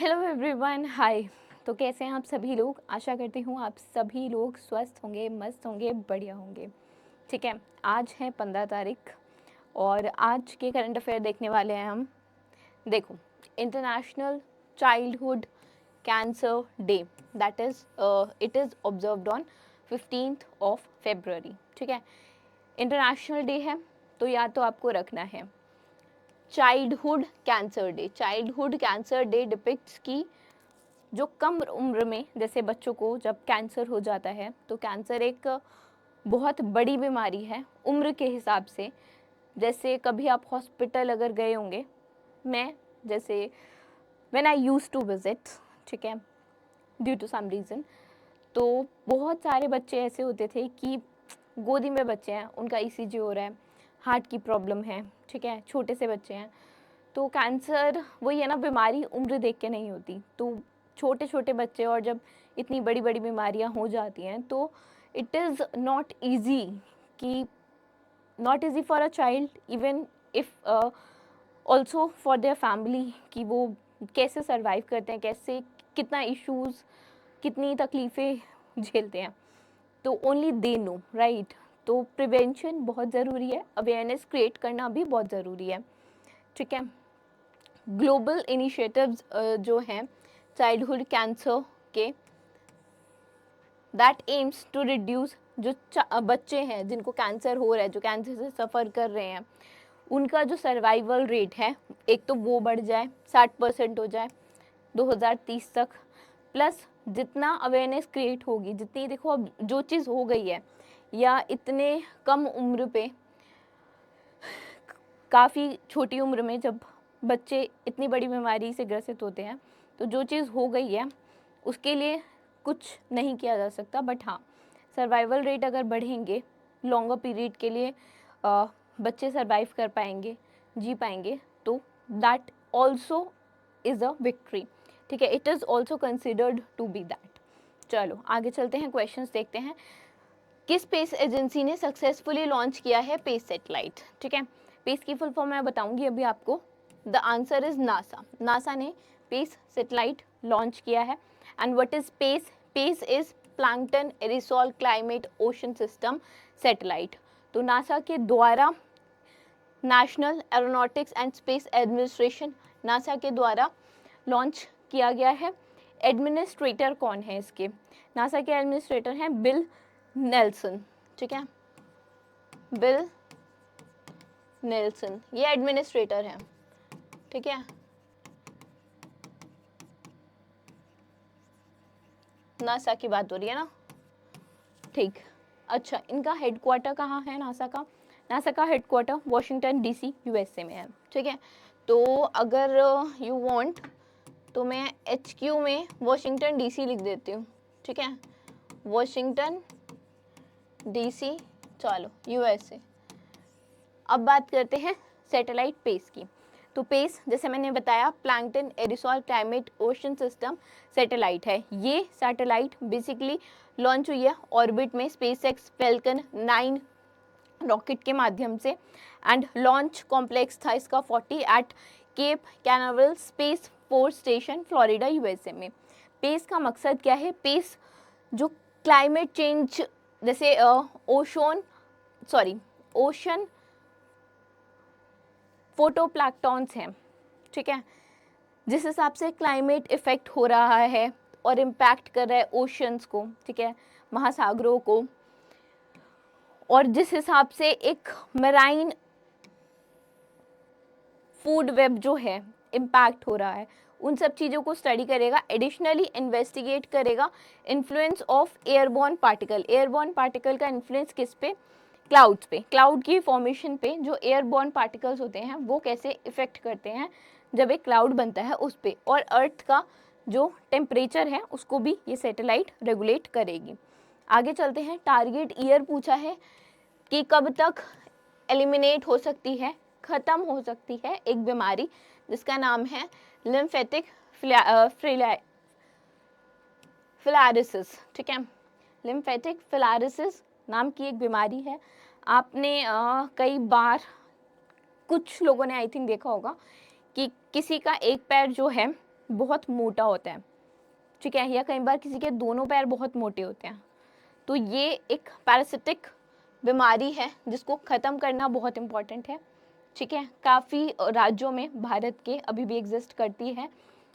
Hello everyone, हाय। तो कैसे हैं आप सभी लोग? आशा करती हूँ आप सभी लोग स्वस्थ होंगे, मस्त होंगे, बढ़िया होंगे। ठीक है, आज है 15 तारीख और आज के करंट अफेयर देखने वाले हैं हम। देखो, international childhood cancer day, that is it is observed on 15th of February। ठीक है, इंटरनेशनल डे है तो याद तो आपको रखना है। Childhood cancer day, childhood cancer day depicts की जो कम उम्र में, जैसे बच्चों को जब कैंसर हो जाता है तो कैंसर एक बहुत बड़ी बीमारी है उम्र के हिसाब से। जैसे कभी आप हॉस्पिटल अगर गए होंगे, मैं जैसे when I use to visit, ठीक है, ड्यू टू सम रीज़न, तो बहुत सारे बच्चे ऐसे होते थे कि गोदी में बच्चे हैं, उनका ईसीजी हो रहा है, हार्ट की प्रॉब्लम है, ठीक है, छोटे से बच्चे हैं। तो कैंसर वही है ना, बीमारी उम्र देख के नहीं होती। तो छोटे छोटे बच्चे और जब इतनी बड़ी बड़ी बीमारियां हो जाती हैं तो इट इज़ नॉट ईजी कि not easy for a child, even if also for their family, कि वो कैसे सरवाइव करते हैं, कैसे कितना इश्यूज़, कितनी तकलीफ़ें झेलते हैं। तो ओनली दे नो, राइट। तो प्रिवेंशन बहुत ज़रूरी है, अवेयरनेस क्रिएट करना भी बहुत ज़रूरी है। ठीक है, ग्लोबल इनिशिएटिव्स जो हैं चाइल्डहुड कैंसर के, दैट एम्स टू रिड्यूस, जो बच्चे हैं जिनको कैंसर हो रहा है, जो कैंसर से सफ़र कर रहे हैं, उनका जो सर्वाइवल रेट है, एक तो वो बढ़ जाए, 60% हो जाए 2030 तक। प्लस जितना अवेयरनेस क्रिएट होगी, जितनी, देखो अब जो चीज़ हो गई है, या इतने कम उम्र पे, काफ़ी छोटी उम्र में जब बच्चे इतनी बड़ी बीमारी से ग्रसित होते हैं, तो जो चीज़ हो गई है उसके लिए कुछ नहीं किया जा सकता। बट हाँ, सर्वाइवल रेट अगर बढ़ेंगे, लॉन्गर पीरियड के लिए बच्चे सर्वाइव कर पाएंगे, जी पाएंगे, तो that also is a victory. ठीक है, it is also considered to be that. चलो आगे चलते हैं, क्वेश्चंस देखते हैं। किस स्पेस एजेंसी ने सक्सेसफुली लॉन्च किया है पेस सेटेलाइट? ठीक है, पेस की फुल फॉर्म मैं बताऊंगी अभी आपको। The answer is NASA. NASA ने पेस सेटेलाइट लॉन्च किया है। And what is PACE? PACE is plankton aerosol climate ocean system satellite. तो नासा के द्वारा, national aeronautics and space administration, NASA के द्वारा लॉन्च किया गया है। एडमिनिस्ट्रेटर कौन है इसके? नासा के एडमिनिस्ट्रेटर हैं बिल नेल्सन। ठीक है, बिल नेल्सन ये एडमिनिस्ट्रेटर हैं। ठीक है, नासा की बात हो रही है ना? ठीक, अच्छा, इनका हेडक्वार्टर कहाँ है नासा का? नासा का हेडक्वार्टर वॉशिंगटन डीसी यूएसए में है। ठीक है, तो अगर यू वांट तो मैं HQ में वॉशिंगटन डीसी लिख देती हूँ। ठीक है, वॉशिंगटन डीसी, चलो यूएसए। अब बात करते हैं सैटेलाइट पेस की। तो पेस, जैसे मैंने बताया, plankton aerosol climate ocean system satellite है। ये सैटेलाइट बेसिकली लॉन्च हुई है ऑर्बिट में स्पेसएक्स फैल्कन 9 रॉकेट के माध्यम से। एंड लॉन्च कॉम्प्लेक्स था इसका 40 at Cape Canaveral space force station Florida USA में। पेस का मकसद क्या है? पेस जो क्लाइमेट चेंज, जैसे ओशन फोटोप्लैंक्टन्स हैं, ठीक है, जिस हिसाब से क्लाइमेट इफेक्ट हो रहा है और इम्पैक्ट कर रहा है ओशंस को, ठीक है, महासागरों को, और जिस हिसाब से एक मराइन फूड वेब जो है इम्पैक्ट हो रहा है, उन सब चीज़ों को स्टडी करेगा। एडिशनली इन्वेस्टिगेट करेगा influence of airborne particle. Airborne particle का इन्फ्लुएंस किस पे? क्लाउड्स पे, क्लाउड की फॉर्मेशन पे। जो एयरबॉर्न पार्टिकल्स होते हैं वो कैसे इफेक्ट करते हैं जब एक क्लाउड बनता है उस पे, और अर्थ का जो टेम्परेचर है उसको भी ये सैटेलाइट रेगुलेट करेगी। आगे चलते हैं, टारगेट ईयर पूछा है कि कब तक एलिमिनेट हो सकती है, ख़त्म हो सकती है एक बीमारी जिसका नाम है लिम्फेटिक फिलारिसिस। ठीक है, लिम्फेटिक फिलारिसिस नाम की एक बीमारी है। आपने कई बार, कुछ लोगों ने आई थिंक देखा होगा कि किसी का एक पैर जो है बहुत मोटा होता है, ठीक है, या कई बार किसी के दोनों पैर बहुत मोटे होते हैं। तो ये एक पैरासिटिक बीमारी है जिसको ख़त्म करना बहुत इम्पॉर्टेंट है, ठीक है। काफ़ी राज्यों में भारत के अभी भी एग्जिस्ट करती है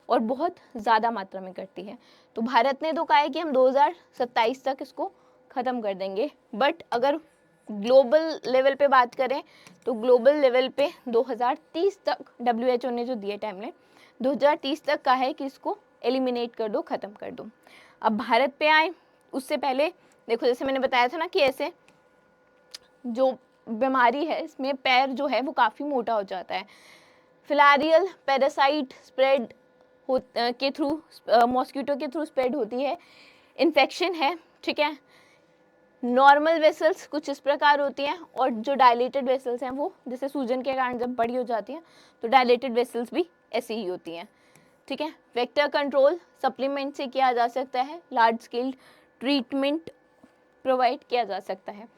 और बहुत ज़्यादा मात्रा में करती है। तो भारत ने तो कहा है कि हम 2027 तक इसको ख़त्म कर देंगे, बट अगर ग्लोबल लेवल पे बात करें तो ग्लोबल लेवल पे 2030 तक WHO ने जो दिया टाइमलाइन 2030 तक का है कि इसको एलिमिनेट कर दो, ख़त्म कर दो। अब भारत पे आए उससे पहले देखो, जैसे मैंने बताया था ना कि ऐसे जो बीमारी है इसमें पैर जो है वो काफ़ी मोटा हो जाता है। फिलारियल पैरासाइट स्प्रेड के थ्रू, मॉस्किटो के थ्रू स्प्रेड होती है, इन्फेक्शन है, ठीक है। नॉर्मल वेसल्स कुछ इस प्रकार होती हैं और जो डायलेटेड वेसल्स हैं वो जैसे सूजन के कारण जब बड़ी हो जाती हैं तो डायलेटेड वेसल्स भी ऐसी ही होती हैं, ठीक है। वेक्टर कंट्रोल सप्लीमेंट से किया जा सकता है, लार्ज स्केल ट्रीटमेंट प्रोवाइड किया जा सकता है,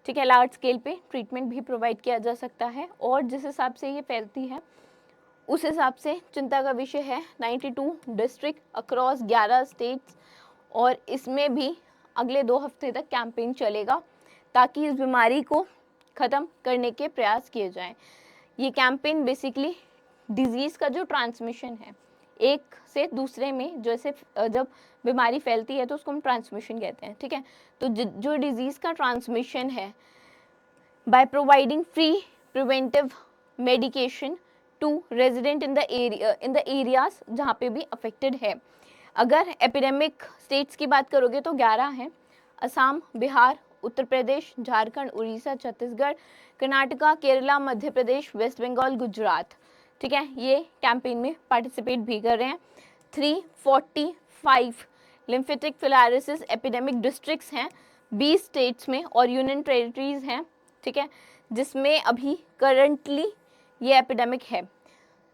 ठीक है। लार्ज स्केल पे ट्रीटमेंट भी प्रोवाइड किया जा सकता है और जिस हिसाब से ये फैलती है उस हिसाब से चिंता का विषय है। 92 डिस्ट्रिक्ट अक्रॉस 11 स्टेट्स, और इसमें भी अगले 2 हफ्ते तक कैंपेन चलेगा ताकि इस बीमारी को ख़त्म करने के प्रयास किए जाएं। ये कैंपेन बेसिकली डिजीज़ का जो ट्रांसमिशन है एक से दूसरे में, जैसे जब बीमारी फैलती है तो उसको हम ट्रांसमिशन कहते हैं, ठीक है। तो जो डिजीज़ का ट्रांसमिशन है, by providing free preventive medication to resident in the areas जहाँ पे भी अफेक्टेड है। अगर एपिडेमिक स्टेट्स की बात करोगे तो 11 हैं, असम, बिहार, उत्तर प्रदेश, झारखंड, उड़ीसा, छत्तीसगढ़, कर्नाटका, केरला, मध्य प्रदेश, वेस्ट बंगाल, गुजरात, ठीक है। ये कैंपेन में पार्टिसिपेट भी कर रहे हैं। 345 लिम्फेटिक फिलारिसिस एपिडेमिक डिस्ट्रिक्ट्स हैं 20 स्टेट्स में और यूनियन टेरिटरीज हैं, ठीक है, जिसमें अभी करंटली ये एपिडेमिक है।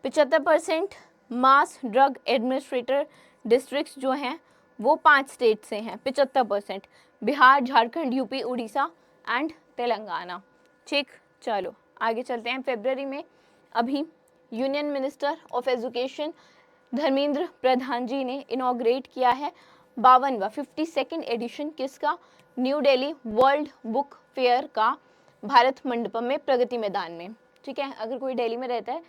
75% मास ड्रग एडमिनिस्ट्रेटर डिस्ट्रिक्ट्स जो हैं वो 5 स्टेट से हैं, 75%, बिहार, झारखंड, यूपी, उड़ीसा एंड तेलंगाना, ठीक। चलो आगे चलते हैं। फरवरी में अभी union minister of education Dharmendra Pradhan ji ने इनॉग्रेट किया है 52वां 52nd एडिशन किसका, new Delhi world book fair का, भारत मंडपम में, प्रगति मैदान में, ठीक है। अगर कोई दिल्ली में रहता है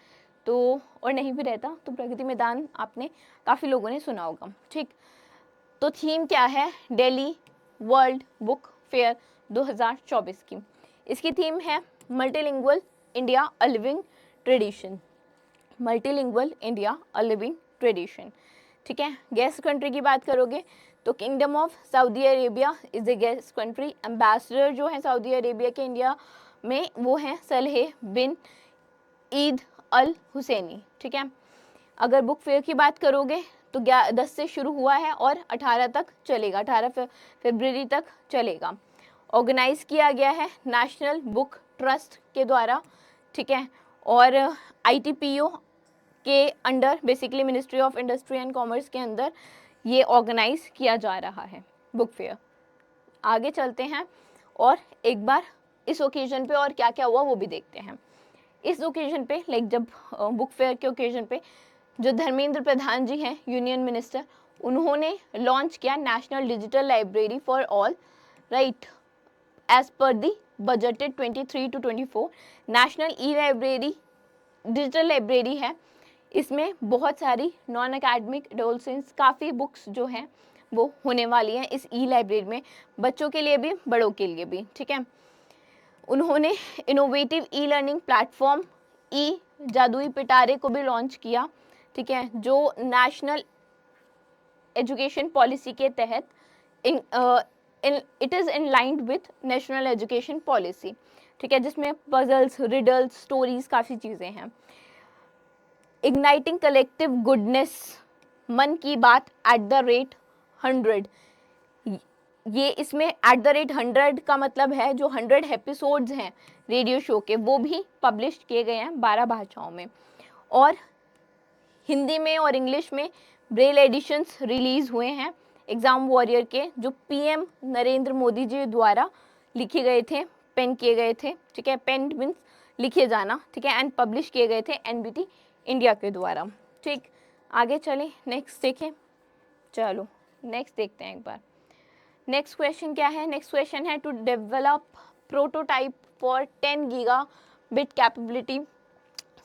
तो, और नहीं भी रहता तो प्रगति मैदान आपने काफ़ी लोगों ने सुना होगा, ठीक। तो थीम क्या है दिल्ली वर्ल्ड बुक फेयर 2024 की? इसकी थीम है multilingual India a living tradition, multilingual India a living tradition, ठीक है। गेस्ट कंट्री की बात करोगे तो kingdom of Saudi Arabia is a guest country. Ambassador जो है सऊदी अरेबिया के इंडिया में वो हैं सलेह बिन ईद अल हुसैनी, ठीक है। अगर बुक फेयर की बात करोगे तो 10 से शुरू हुआ है और 18 तक चलेगा, 18 फरवरी तक चलेगा। ऑर्गेनाइज किया गया है नेशनल बुक ट्रस्ट के द्वारा, ठीक है, और ITPO के under, basically ministry of industry and commerce के अंदर ये ऑर्गेनाइज किया जा रहा है बुक फेयर। आगे चलते हैं और एक बार इस ओकेजन पे और क्या क्या हुआ वो भी देखते हैं। इस ओकेजन पे लाइक जब बुक फेयर के ओकेजन पे जो धर्मेंद्र प्रधान जी हैं यूनियन मिनिस्टर, उन्होंने लॉन्च किया national digital library for all, right, as पर the budgeted 23 to 24 national e library, digital library है। इसमें बहुत सारी नॉन अकेडमिक एडोलसेंस काफ़ी बुक्स जो हैं वो होने वाली हैं इस ई लाइब्रेरी में, बच्चों के लिए भी बड़ों के लिए भी, ठीक है। उन्होंने इनोवेटिव ई लर्निंग प्लेटफॉर्म ई जादुई पिटारे को भी लॉन्च किया, ठीक है, जो नेशनल एजुकेशन पॉलिसी के तहत it is in line with national education policy, ठीक है, जिसमें पजल्स, रिडल्स, स्टोरीज, काफ़ी चीज़ें हैं। इग्नाइटिंग कलेक्टिव गुडनेस, मन की बात @100, ये इसमें @100 का मतलब है जो 100 एपिसोड्स हैं रेडियो शो के वो भी पब्लिश किए गए हैं 12 भाषाओं में, और हिंदी में और इंग्लिश में ब्रेल एडिशंस रिलीज़ हुए हैं एग्ज़ाम वॉरियर के, जो PM नरेंद्र मोदी जी द्वारा लिखे गए थे, पेन किए गए थे, ठीक है, पेन मीन्स लिखे जाना, ठीक है, एंड पब्लिश किए गए थे NBT इंडिया के द्वारा, ठीक। आगे चले, नेक्स्ट देखें। चलो नेक्स्ट देखते हैं एक बार। नेक्स्ट क्वेश्चन क्या है? नेक्स्ट क्वेश्चन है to develop prototype for 10 gigabit capability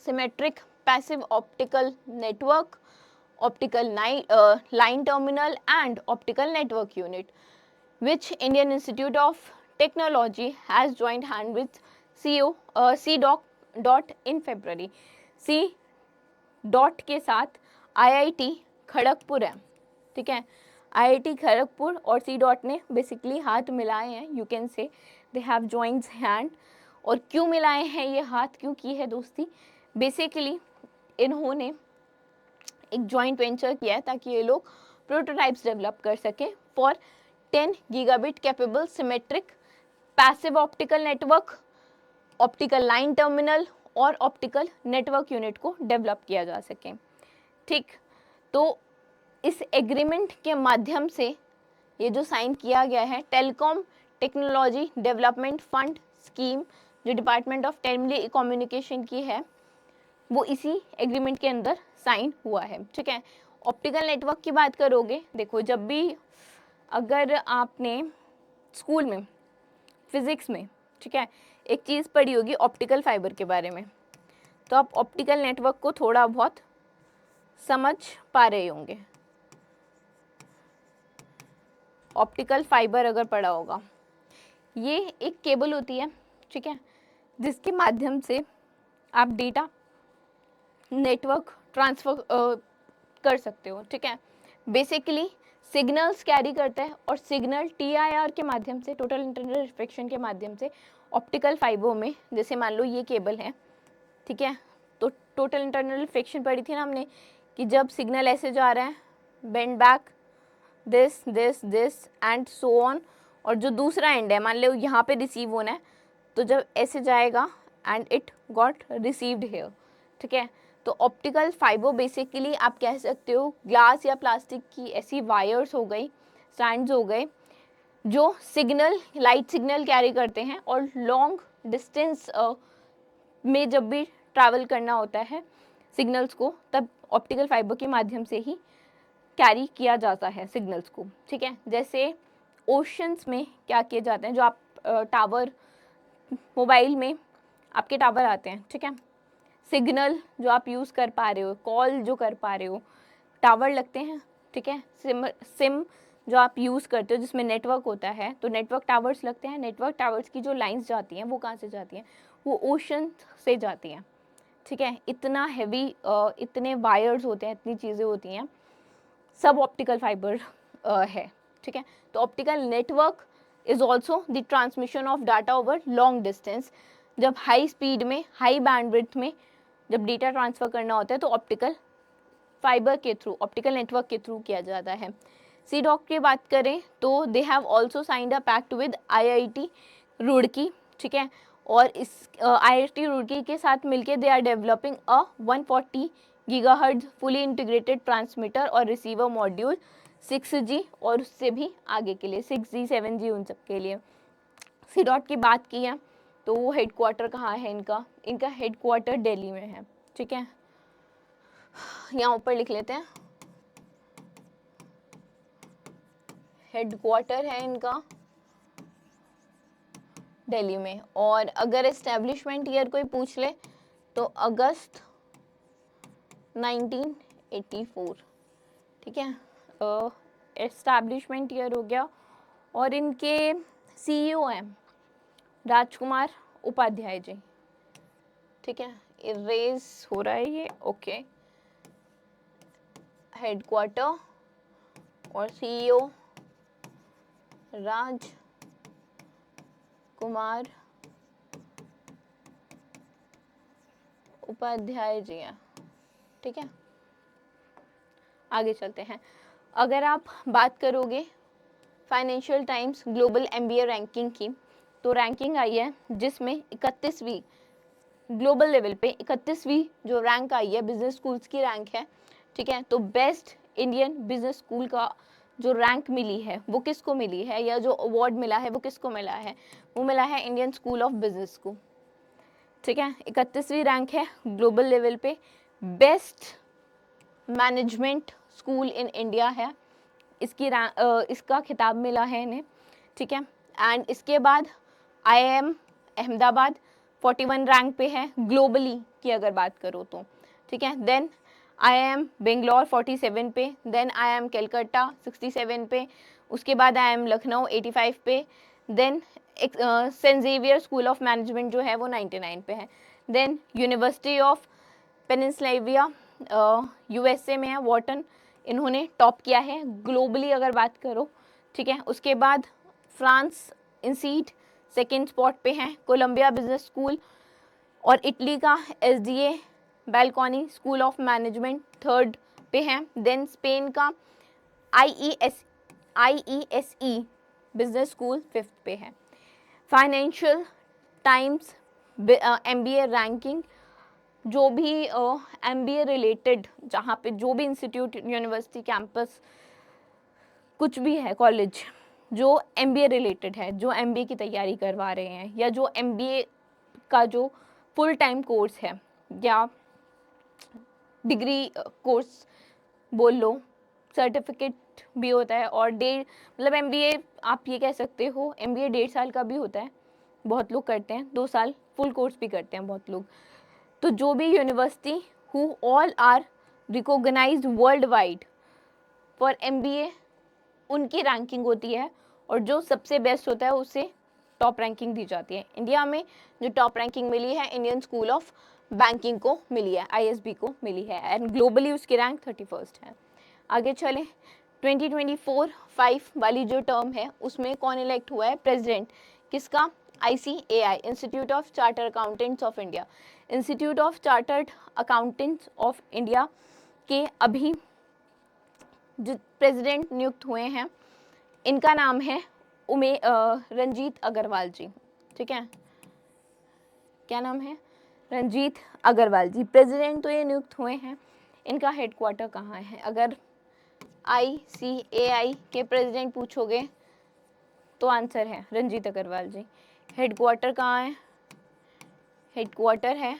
symmetric passive optical network, optical line terminal and optical network unit, which Indian Institute of Technology has joined hand with CDOT in February. C dot के साथ IIT Kharagpur है, ठीक है। IIT Kharagpur और C dot ने basically हाथ मिलाए हैं, you can say they have joined hand. और क्यों मिलाए हैं ये हाथ, क्यों की है दोस्ती? बेसिकली इन्होंने एक जॉइंट वेंचर किया है ताकि ये लोग प्रोटोटाइप्स डेवलप कर सकें for 10 gigabit capable symmetric passive optical network, optical line terminal और ऑप्टिकल नेटवर्क यूनिट को डेवलप किया जा सके, ठीक। तो इस एग्रीमेंट के माध्यम से ये जो साइन किया गया है, telecom technology development fund scheme जो डिपार्टमेंट ऑफ टेली कम्युनिकेशन की है, वो इसी एग्रीमेंट के अंदर साइन हुआ है, ठीक है। ऑप्टिकल नेटवर्क की बात करोगे, देखो जब भी अगर आपने स्कूल में फिजिक्स में, ठीक है, एक चीज़ पढ़ी होगी ऑप्टिकल फाइबर के बारे में, तो आप ऑप्टिकल नेटवर्क को थोड़ा बहुत समझ पा रहे होंगे। ऑप्टिकल फाइबर अगर पढ़ा होगा, ये एक केबल होती है, ठीक है, जिसके माध्यम से आप डेटा नेटवर्क ट्रांसफ़र कर सकते हो, ठीक है। बेसिकली सिग्नल्स कैरी करता है और सिग्नल TIR के माध्यम से, टोटल इंटरनल रिफ्लेक्शन के माध्यम से ऑप्टिकल फाइबर में, जैसे मान लो ये केबल है, ठीक है, तो टोटल इंटरनल रिफ्लेक्शन पढ़ी थी ना हमने कि जब सिग्नल ऐसे जा रहा है, bend back this this this and so on, और जो दूसरा एंड है मान लो यहाँ पे रिसीव होना है, तो जब ऐसे जाएगा and it got received here, ठीक है। तो ऑप्टिकल फाइबर बेसिकली आप कह सकते हो ग्लास या प्लास्टिक की ऐसी वायर्स हो गई, स्ट्रैंड्स हो गए, जो सिग्नल, लाइट सिग्नल कैरी करते हैं और लॉन्ग डिस्टेंस में जब भी ट्रैवल करना होता है सिग्नल्स को, तब ऑप्टिकल फाइबर के माध्यम से ही कैरी किया जाता है सिग्नल्स को, ठीक है। जैसे ओशंस में क्या किए जाते हैं, जो आप टावर, मोबाइल में आपके टावर आते हैं, ठीक है, सिग्नल जो आप यूज़ कर पा रहे हो, कॉल जो कर पा रहे हो, टावर लगते हैं, ठीक है। सिम जो आप यूज़ करते हो जिसमें नेटवर्क होता है, तो नेटवर्क टावर्स लगते हैं। नेटवर्क टावर्स की जो लाइंस जाती हैं वो कहाँ से जाती हैं? वो ओशन से जाती हैं, ठीक है। इतना हैवी, इतने वायर्स होते हैं, इतनी चीज़ें होती हैं, सब ऑप्टिकल फाइबर है, ठीक है। तो optical network is also the transmission of data over long distance. जब हाई स्पीड में, हाई बैंडविड्थ में जब डेटा ट्रांसफ़र करना होता है तो ऑप्टिकल फाइबर के थ्रू, ऑप्टिकल नेटवर्क के थ्रू किया जाता है। CDOT की बात करें तो they have also signed a pact with IIT Roorkee, ठीक है। और इस IIT रुड़की के साथ मिलके they are developing a 140 gigahertz fully integrated transmitter और रिसीवर मॉड्यूल 6G और उससे भी आगे के लिए 6G 7G उन सब के लिए। CDOT की बात की है तो वो हेडक्वार्टर कहाँ है इनका हेडक्वार्टर दिल्ली में है, ठीक है। यहाँ ऊपर लिख लेते हैं, हेडक्वार्टर है इनका दिल्ली में। और अगर एस्टेब्लिशमेंट ईयर कोई पूछ ले तो अगस्त 1984, ठीक है, एस्टैब्लिशमेंट ईयर हो गया। और इनके CEO हैं राजकुमार उपाध्याय जी, ठीक है। इरेज हो रहा है ये, ओके। हेडक्वार्टर और CEO राज कुमार उपाध्याय जी हैं, ठीक है। आगे चलते हैं। अगर आप बात करोगे financial times global MBA ranking की, तो रैंकिंग आई है जिसमें 31वीं ग्लोबल लेवल पे 31वीं जो रैंक आई है, बिजनेस स्कूल्स की रैंक है, ठीक है। तो बेस्ट इंडियन बिजनेस स्कूल का जो रैंक मिली है वो किसको मिली है, या जो अवार्ड मिला है वो किसको मिला है? वो मिला है इंडियन स्कूल ऑफ बिजनेस को, ठीक है। 31वीं रैंक है ग्लोबल लेवल पे best management school in India है, इसका खिताब मिला है इन्हें, ठीक है। एंड इसके बाद IIM अहमदाबाद 41 रैंक पे है ग्लोबली की अगर बात करो तो, ठीक है। देन IIM बेंगलोर 47 पे, देन IIM कलकत्ता 67 पे, उसके बाद IIM लखनऊ 85 पे, then Saint Xavier School of Management जो है वो 99 पे है। Then University of Peninsula USA में है, वॉटन, इन्होंने टॉप किया है ग्लोबली अगर बात करो, ठीक है। उसके बाद फ्रांस इंसीट सेकेंड स्पॉट पे है, कोलंबिया बिजनेस स्कूल और इटली का SDA balcony school of management third पे है। देन स्पेन का IESE बिजनेस स्कूल फिफ्थ पे है। फाइनेंशियल टाइम्स MBA रैंकिंग, जो भी MBA रिलेटेड, जहाँ पे जो भी इंस्टीट्यूट, यूनिवर्सिटी, कैंपस कुछ भी है, कॉलेज जो MBA रिलेटेड है, जो MBA की तैयारी करवा रहे हैं, या जो MBA का जो फुल टाइम कोर्स है या डिग्री कोर्स बोल लो, सर्टिफिकेट भी होता है, और मतलब MBA आप ये कह सकते हो, MBA 1.5 साल का भी होता है, बहुत लोग करते हैं 2 साल फुल कोर्स भी करते हैं बहुत लोग। तो जो भी university who all are recognised world wide for MBA, उनकी रैंकिंग होती है, और जो सबसे बेस्ट होता है उसे टॉप रैंकिंग दी जाती है। इंडिया में जो टॉप रैंकिंग मिली है इंडियन स्कूल ऑफ बैंकिंग को मिली है, ISB को मिली है, एंड ग्लोबली उसकी रैंक 31 है। आगे चले, 2024-5 वाली जो टर्म है उसमें कौन इलेक्ट हुआ है प्रेसिडेंट, किसका? ICAI, institute of chartered accountants of India. Institute of chartered accountants of India के अभी जो प्रेसिडेंट नियुक्त हुए हैं, इनका नाम है रंजीत अग्रवाल जी, ठीक है। क्या नाम है? रंजीत अग्रवाल जी। प्रेसिडेंट तो ये नियुक्त हुए हैं, इनका हेडक्वार्टर कहाँ है? अगर ICAI के प्रेसिडेंट पूछोगे तो आंसर है रंजीत अग्रवाल जी। हेडक्वार्टर कहाँ है? हेडक्वार्टर है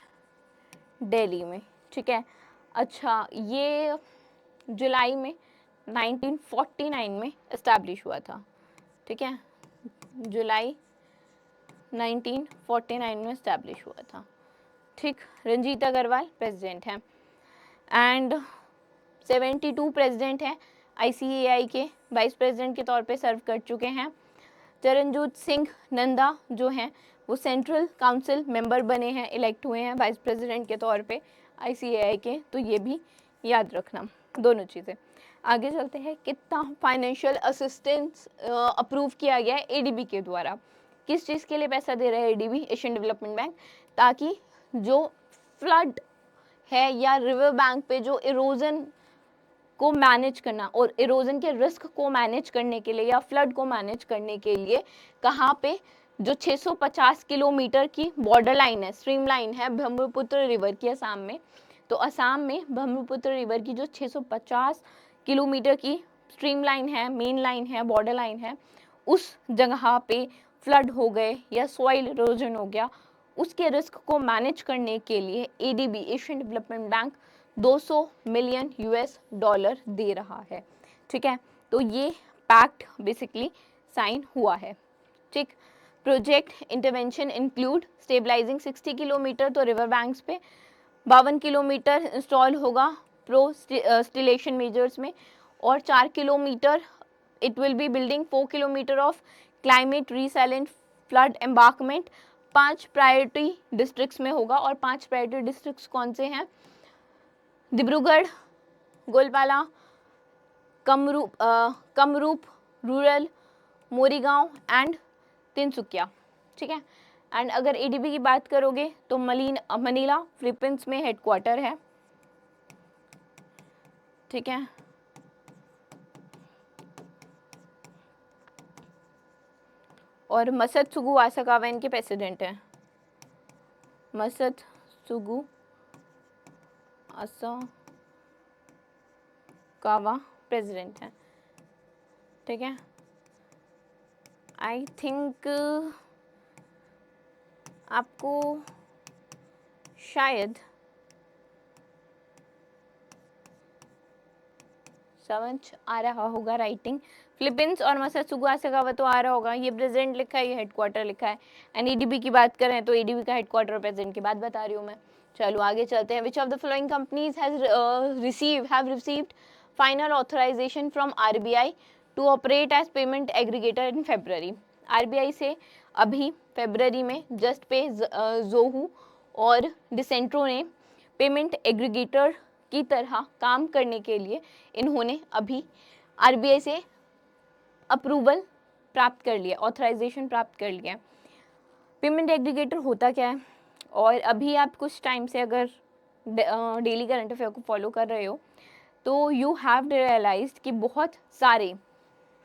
दिल्ली में, ठीक है। अच्छा, ये जुलाई में 1949 में इस्टेब्लिश हुआ था, ठीक है। जुलाई 1949 में इस्टेब्लिश हुआ था, ठीक। रंजीत अग्रवाल प्रेसिडेंट हैं, एंड 72 प्रेसिडेंट हैं ICAI के, वाइस प्रेसिडेंट के तौर पे सर्व कर चुके हैं। चरणजोत सिंह नंदा जो हैं वो सेंट्रल काउंसिल मेंबर बने हैं, इलेक्ट हुए हैं वाइस प्रेसिडेंट के तौर पे ICAI के, तो ये भी याद रखना दोनों चीज़ें। आगे चलते हैं, कितना फाइनेंशियल असिस्टेंस अप्रूव किया गया है ADB के द्वारा? किस चीज़ के लिए पैसा दे रहा है ADB, एशियन डेवलपमेंट बैंक? ताकि जो फ्लड है या रिवर बैंक पे जो इरोजन को मैनेज करना, और इरोजन के रिस्क को मैनेज करने के लिए या फ्लड को मैनेज करने के लिए कहाँ पे जो 650 किलोमीटर की बॉर्डर लाइन है, स्ट्रीम लाइन है ब्रह्मपुत्र रिवर की असम में, तो असम में ब्रह्मपुत्र रिवर की जो 650 किलोमीटर की स्ट्रीम लाइन है, मेन लाइन है, बॉर्डर लाइन है, उस जगह पे फ्लड हो गए या सॉइल इरोजन हो गया, उसके रिस्क को मैनेज करने के लिए ADB, Asian development bank 200 million US$ दे रहा है, ठीक है। तो ये पैक्ट बेसिकली साइन हुआ है, ठीक। Project intervention include stabilizing 60 kilometre तो रिवर बैंक्स पे, 52 किलोमीटर इंस्टॉल होगा प्रो स्टिलेशन मेजर्स में, और 4 kilometre it will be building 4 kilometre of climate resilient flood embankment. 5 priority districts में होगा, और 5 प्रायोरिटी डिस्ट्रिक्ट्स कौन से हैं? डिब्रूगढ़, गोलपाला, कमरूप रूरल, मोरीगांव एंड तिनसुकिया, ठीक है। एंड अगर ADB की बात करोगे तो मनीला फिलीपींस में हेडक्वार्टर है, ठीक है। और मसत्सुगु आसाकावा इनके प्रेसिडेंट हैं। मसत्सुगु आसाकावा प्रेसिडेंट हैं, ठीक है। आई थिंक आपको शायद समझ आ रहा होगा राइटिंग। फिलीपींस और मसाचुसेट्स का तो आ रहा होगा, ये प्रेजेंट लिखा है, ये हेडक्वार्टर लिखा है। एंड ईडीबी की बात करें तो ईडीबी का हेडक्वार्टर और प्रेजेंट की बात बता रही हूँ मैं। चलो आगे चलते हैं। Which of the following companies have received final authorisation from RBI to operate as payment aggregator in February. RBI से अभी फेब्रुअरी में जस्ट पे, जोहू और डिसेंट्रो ने पेमेंट एग्रीगेटर की तरह काम करने के लिए इन्होंने अभी आरबीआई से अप्रूवल प्राप्त कर लिया, ऑथराइजेशन प्राप्त कर लिया। पेमेंट एग्रीगेटर होता क्या है, और अभी आप कुछ टाइम से अगर डेली करंट अफेयर को फॉलो कर रहे हो तो यू हैव रियलाइज्ड कि बहुत सारे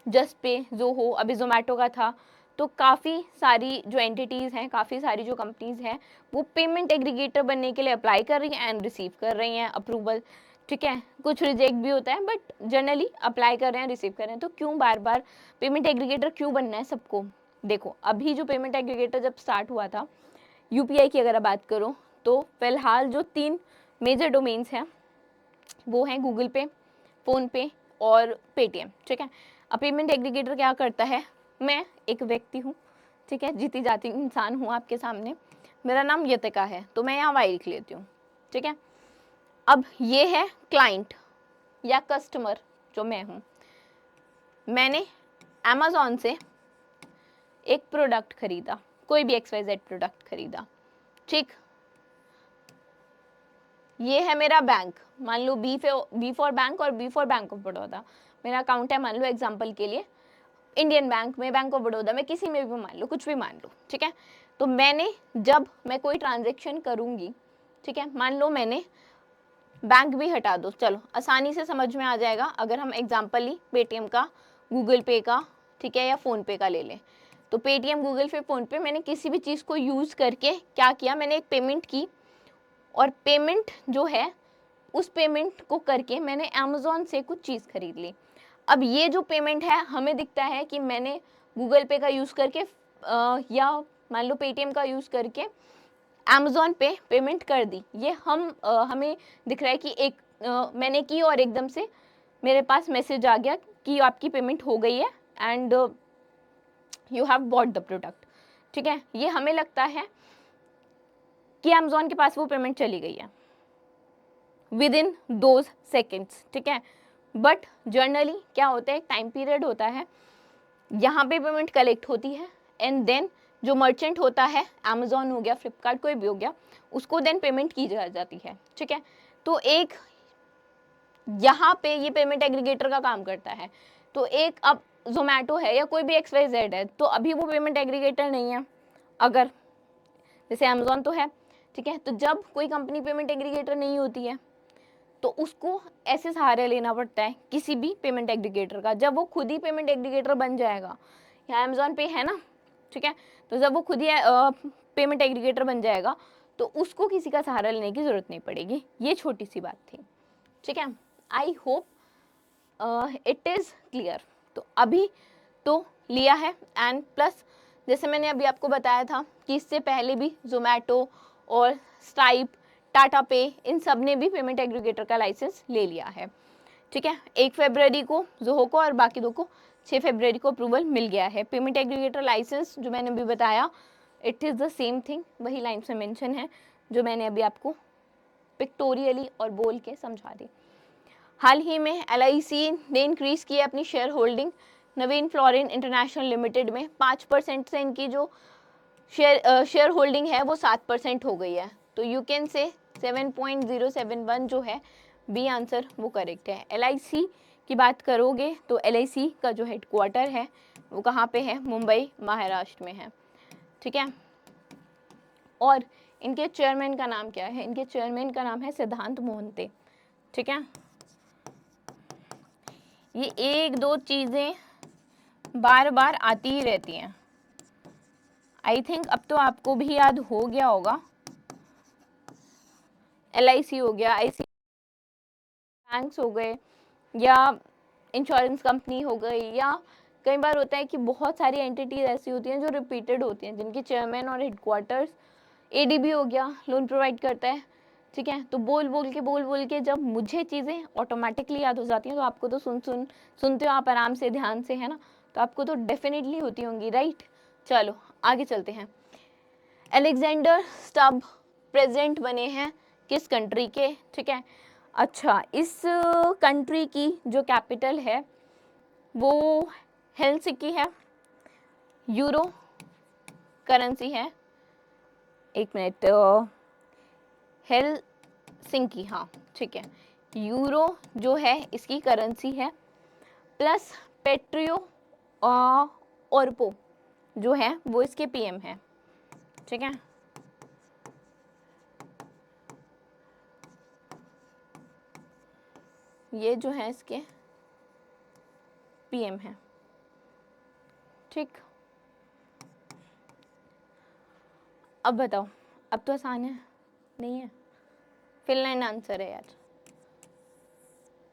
जस्ट पे, जोहो, अभी जोमेटो का था, तो काफ़ी सारी जो एंटिटीज़ हैं, काफ़ी सारी जो कंपनीज़ हैं, वो पेमेंट एग्रीगेटर बनने के लिए अप्लाई कर रही हैं एंड रिसीव कर रही हैं अप्रूवल। ठीक है, कुछ रिजेक्ट भी होता है बट जनरली अप्लाई कर रहे हैं, रिसीव कर रहे हैं। तो क्यों बार बार पेमेंट एग्रीगेटर क्यों बनना है सबको? देखो, अभी जो पेमेंट एग्रीगेटर जब स्टार्ट हुआ था, यूपीआई की अगर बात करो तो फिलहाल जो 3 मेजर डोमेन्स हैं वो हैं गूगल पे, फ़ोन पे और पेटीएम। ठीक है, अब पेमेंट एग्रीगेटर क्या करता है? मैं एक व्यक्ति हूँ, ठीक है, जीती जाती इंसान हूँ आपके सामने, मेरा नाम यतिका है, तो मैं यहाँ वाई लिख लेती हूँ। ठीक है, अब ये है क्लाइंट या कस्टमर जो मैं हूँ। मैंने अमेज़ॉन से एक प्रोडक्ट खरीदा, कोई भी XYZ प्रोडक्ट खरीदा। ठीक, ये है मेरा बैंक, मान लो बी फॉर बैंक और B for Bank of Baroda मेरा अकाउंट है, मान लो एग्जांपल के लिए इंडियन बैंक में, बैंक ऑफ बड़ौदा में, किसी में भी मान लो, कुछ भी मान लो। ठीक है, तो जब मैं कोई ट्रांजेक्शन करूँगी, ठीक है, मान लो मैंने बैंक भी हटा दो, चलो आसानी से समझ में आ जाएगा अगर हम एग्जाम्पल ही पेटीएम का, गूगल पे का, ठीक है, या फ़ोन पे का ले लें। तो पेटीएम, गूगल पे, फ़ोन पे, मैंने किसी भी चीज़ को यूज़ करके क्या किया, मैंने एक पेमेंट की, और पेमेंट जो है उस पेमेंट को करके मैंने अमेज़ॉन से कुछ चीज़ खरीद ली। अब ये जो पेमेंट है, हमें दिखता है कि मैंने गूगल पे का यूज़ करके या मान लो पेटीएम का यूज़ करके अमेज़ॉन पे पेमेंट कर दी। ये हमें दिख रहा है कि मैंने की और एकदम से मेरे पास मैसेज आ गया कि आपकी पेमेंट हो गई है and you have bought the product. ठीक है, ये हमें लगता है कि अमेज़ॉन के पास वो पेमेंट चली गई है विद इन दोज सेकेंड्स। ठीक है, बट जर्नली क्या होता है, एक टाइम पीरियड होता है, यहाँ पे पेमेंट कलेक्ट होती है एंड देन जो मर्चेंट होता है, अमेज़ॉन हो गया, फ्लिपकार्ट, कोई भी हो गया, उसको देन पेमेंट की जाती है। ठीक है, तो एक यहाँ पे ये पेमेंट एग्रीगेटर का काम करता है। तो एक अब जोमेटो है या कोई भी XYZ है, तो अभी वो पेमेंट एग्रीगेटर नहीं है, अगर जैसे अमेज़ॉन तो है। ठीक है, तो जब कोई कंपनी पेमेंट एग्रीगेटर नहीं होती है तो उसको ऐसे सहारे लेना पड़ता है किसी भी पेमेंट एग्रीगेटर का। जब वो खुद ही पेमेंट एग्रीगेटर बन जाएगा, या अमेज़ॉन पे है ना, ठीक है, तो जब वो खुद ही पेमेंट एग्रीगेटर बन जाएगा तो उसको किसी का सहारा लेने की ज़रूरत नहीं पड़ेगी। ये छोटी सी बात थी। ठीक है, I hope it is clear. तो अभी तो लिया है, एंड प्लस जैसे मैंने अभी आपको बताया था कि इससे पहले भी जोमेटो और स्ट्राइप, टाटा पे, इन सब ने भी पेमेंट एग्रीगेटर का लाइसेंस ले लिया है। ठीक है, 1 फरवरी को जोहो को और बाकी 2 को 6 फरवरी को अप्रूवल मिल गया है। पेमेंट एग्रीगेटर लाइसेंस जो मैंने अभी बताया, it is the same thing, वही लाइन में मेंशन है जो मैंने अभी आपको पिक्टोरियली और बोल के समझा दी। हाल ही में LIC ने इंक्रीज़ की है अपनी शेयर होल्डिंग नवीन फ्लोरिन इंटरनेशनल लिमिटेड में। 5% से इनकी जो शेयर होल्डिंग है वो 7% हो गई है। तो यू कैन से 7.071 जो है बी आंसर वो करेक्ट है। LIC की बात करोगे तो LIC का जो हेडक्वार्टर है वो कहाँ पे है? मुंबई, महाराष्ट्र में है। ठीक है, और इनके चेयरमैन का नाम क्या है? इनके चेयरमैन का नाम है सिद्धांत मोहंते। ठीक है, ये 1-2 चीज़ें बार बार आती ही रहती हैं। आई थिंक अब तो आपको भी याद हो गया होगा। LIC हो गया, IC बैंक्स हो गए, या इंश्योरेंस कंपनी हो गई, या कई बार होता है कि बहुत सारी एंटिटीज ऐसी होती हैं जो रिपीटेड होती हैं, जिनके चेयरमैन और हेडक्वार्टर्स ADB हो गया, लोन प्रोवाइड करता है, ठीक है। तो बोल बोल के जब मुझे चीज़ें ऑटोमेटिकली याद हो जाती हैं, तो आपको तो सुनते हो आप आराम से, ध्यान से, है ना, तो आपको तो डेफिनेटली होती होंगी, राइट। चलो आगे चलते हैं। अलेक्जेंडर स्टब प्रेसिडेंट बने हैं किस कंट्री के, ठीक है। अच्छा, इस कंट्री की जो कैपिटल है वो हेलसिंकी है, यूरो करेंसी है, एक मिनट, हेलसिंकी, हाँ ठीक है, यूरो जो है इसकी करेंसी है, प्लस पेट्रियो ओरपो जो है वो इसके पीएम है, ठीक है। ये जो है इसके पीएम है, ठीक। अब बताओ, अब तो आसान है, नहीं है, फिनलैंड आंसर है यार,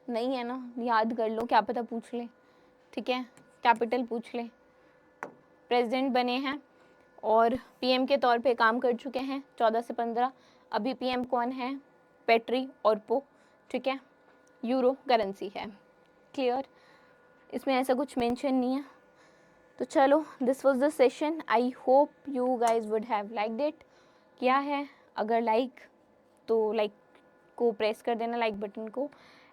नहीं है ना, याद कर लो, क्या पता पूछ ले, ठीक है, कैपिटल पूछ ले। प्रेसिडेंट बने हैं और पीएम के तौर पे काम कर चुके हैं 14 से 15। अभी पीएम कौन है, पेट्री ओरपो, ठीक है, यूरो करेंसी है, क्लियर, इसमें ऐसा कुछ मेंशन नहीं है। तो चलो, this was the session, I hope you guys would have liked it. क्या है, अगर लाइक तो लाइक को प्रेस कर देना, लाइक बटन को,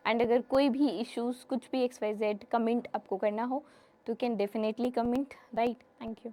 एंड अगर कोई भी इश्यूज, कुछ भी XYZ कमेंट आपको करना हो तो can definitely comment, right. Thank you.